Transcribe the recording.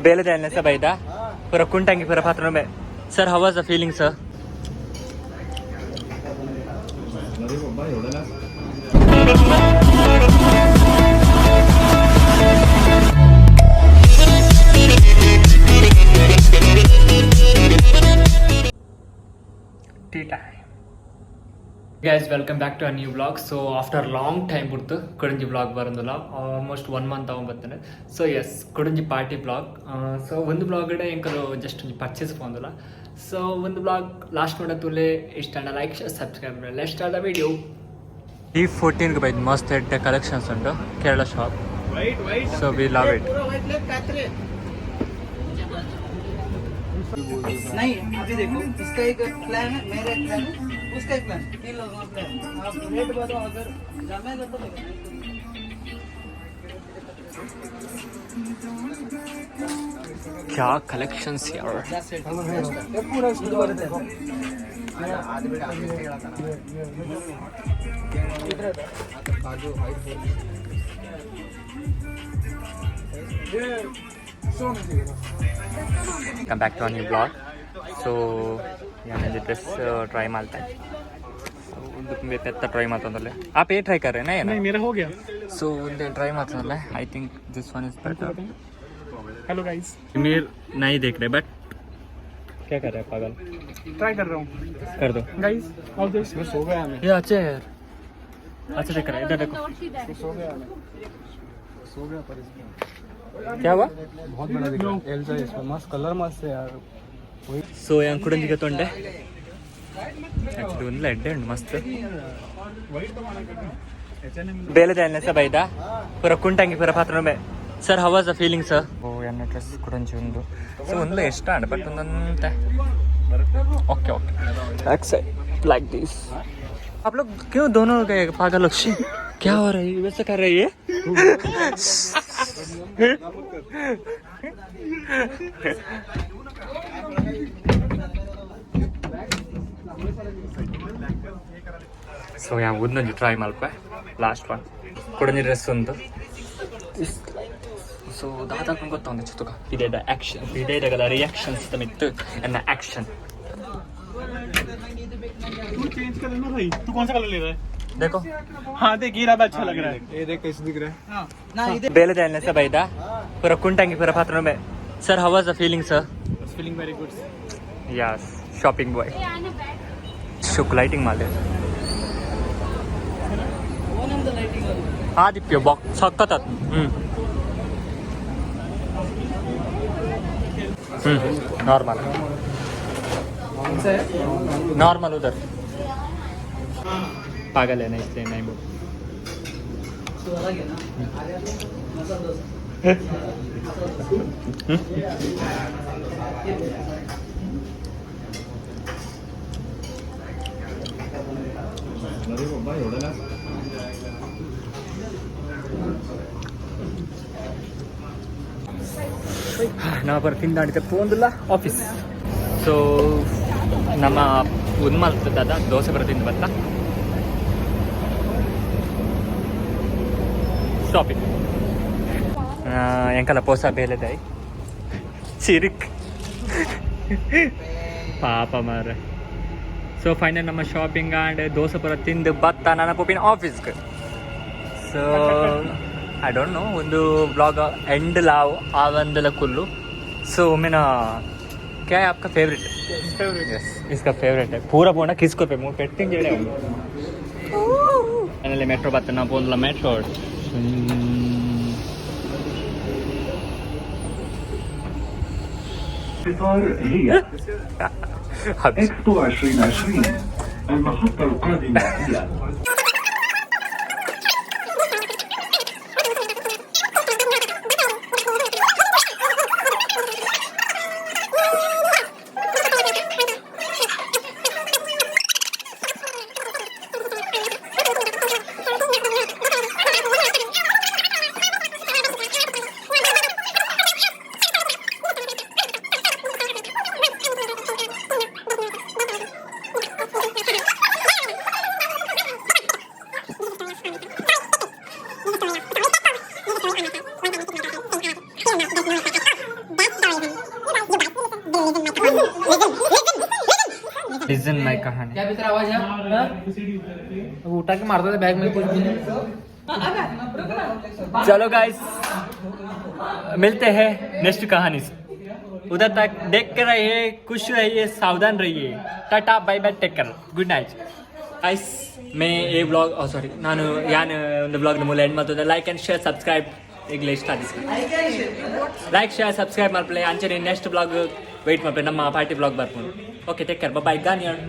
बेले द्यायला सर बाईदा पुरा कुंटांगी पुरा पात्र में sir how was the feeling sir T time guys, welcome back to a new vlog. So after a long time burtu kodunji vlog barandala almost 1 month avumbаттನೆ. So yes, kodunji party vlog. So ಒಂದು vlog ide enkalu just purchase pondala. So ಒಂದು vlog last noda tule istana like share subscribe. Let's start the video. E14 ಗೆ ಬೈದ್ ಮಸ್ತ್ ಎಡ್ಡೆ collections ಉಂಟು Kerala shop. So we love it. नहीं अभी देखो इसका एक प्लान है, मेरा एक प्लान है, उसका एक प्लान, तीन लोगों का प्लान। आप रेट बताओ, अगर जमेगा तो क्या कलेक्शंस यार. पूरा इसको देखो Come back to a new vlog. So यहाँ ड्रेस ट्राई मारता है. तुम्हें पेत्ता ट्राई मारता हूँ. आप ये ट्राई कर रहे हैं ना? नहीं, मेरा हो गया. So उनके ट्राई मारता हूँ. I think this one is better. Hello guys, मेरे नहीं देख रहे बट क्या कर रहे हैं पागल? ट्राई कर रहा हूँ. कर दो गाइस ऑल दिस मैं सो गया. मैं ये अच्छा है यार. अच्छा देख रहा है. इधर देखो. सो गया. मैं सो गया पर इसमें क्या हुआ? बहुत बड़ा दिख रहा है. एल साइज इसमें मस्त कलर मस्त है यार. ಸೊ ಹೆಂಗೆ ಕುಡಂಜಿಗೆ ತೊಂಡೆ ಆ್ಯಕ್ಚುಲಿ ಒಂದು ಎಡ್ಡೆ ಉಂಟು ಮಸ್ತ್ ಬೇಲೆ ದ್ಯಾನೆ ಸರ್ ಬೈದ ಪೂರ ಕುಂಟಂಗಿ ಪೂರ ಪಾತ್ರ ಮೇ sir how was the feeling sir ಓ ಎನ್ನ ಡ್ರೆಸ್ ಕುಡಂಜಿ ಒಂದು ಸೊ ಒಂದು ಇಷ್ಟ ಅಂಡ್ ಬಟ್ ಒಂದಂತೆ okay okay except like this. आप लोग क्यों दोनों गए पागल लोग? क्या हो रहा है? वैसे कर रही है. ಸೊ ಯಾ ಒಂದೊಂದು ಟ್ರೈ ಮಲ್ಪ ಲಾಸ್ಟ್ ಒನ್ ಕೊಡಂಜಿ ಡ್ರೆಸ್ ಒಂದು ಸೊ ದಾದಾಕ ಗೊತ್ತೊಂದು ಚುತುಕ ಇದೇದ ಆಕ್ಷನ್ ಇದೇದಗಲ ರಿಯಾಕ್ಷನ್ಸ್ ತಮಿತ್ತು ಎನ್ನ ಆಕ್ಷನ್. तू चेंज कर लेना भाई. तू कौन सा कलर ले रहा है? देखो हाँ देख ये रहा अच्छा लग रहा है. ये देख कैसे दिख रहा है. हाँ ना इधर ಬೇಲೆ ದ್ಯಾನೆ ಸರ್ ಬೈದ ಪೂರ ಕುಂಟಂಗಿ ಪೂರ ಪಾತ್ರ ಮೇ sir how was the feeling sir? Feeling very good. Yes shopping boy शुक लाइटिंग माले ओनंद लाइटिंग आदित्य बॉक सखत नॉर्मल नॉर्मल उधर पागल है ना इसलिए नहीं बोल. तो अलग है ना मसाला डोसा. ನಾವು ಬರ್ತಿಂದ ಅಡಿತೆ ಪೋಂದಿಲ್ಲ ಆಫೀಸ್. ಸೊ ನಮ್ಮ ಒಂದು ಮಲ್ತದ ದೋಸೆ ಬರ್ತಿಂದ ಬತ್ತ ಶಾಪಿಂಗ್ ಎಂಕಲ ಪೋಸ ಬೇಲೆದಾಯಿ ಚಿರಿಕ್ ಪಾಪ ಮಾರ. ಸೊ ಫೈನಲ್ ನಮ್ಮ ಶಾಪಿಂಗ್ ಆ್ಯಂಡ್ ದೋಸೆ ಪುರ ತಿಂದು ಬತ್ತ ನನ್ನ ಪೋಪಿನ ಆಫೀಸ್ಗೆ. ಸೊ आई डोंट नो ಒಂದು ब्लॉग एंड लाओ आवंदला कुल्लू. सो मेरा क्या है आपका फेवरेट? यस इसका फेवरेट है पूरा बोना किसको पे मुंह पेटिंग जेड़े मैंने मेट्रो बतना बोलला मेट्रो اكسبو 2020 المحطة القادمة هي लिसन माय कहानी क्या भीतर आवाज है अब उठा के मारता था बैग में कुछ भी नहीं चलो गाइस मिलते हैं नेक्स्ट कहानी से उधर तक देख कर रहिए खुश रहिए सावधान रहिए टाटा bye bye take care good night guys मैं ये ब्लॉग सॉरी ನಾನು ಒಂದು ಬ್ಲಾಗ್ನ ಮೂಲ ಎಂಡ್ ಮಾಡ್ತದೆ ಲೈಕ್ ಆ್ಯಂಡ್ ಶೇರ್ ಸಬ್ಸ್ಕ್ರೈಬ್ ಈಗಲೇ ಇಷ್ಟ ಆದಿಸ್ತು ಲೈಕ್ ಶೇರ್ ಸಬ್ಸ್ಕ್ರೈಬ್ ಮಾಡ್ಕೊಳ್ಳಿ ಅಂಚನೆ ನೆಕ್ಸ್ಟ್ ಬ್ಲಾಗ್ ವೆಯ್ಟ್ ಮಾಡ್ಕೊಳ್ಳಿ ನಮ್ಮ ಪಾರ್ಟಿ ಬ್ಲಾಗ್ ಬರ್ಬೋದು ಓಕೆ ಟೇಕ್ ಕೇರ್ ಬಾಯ್ ಗಾನಿಯರ್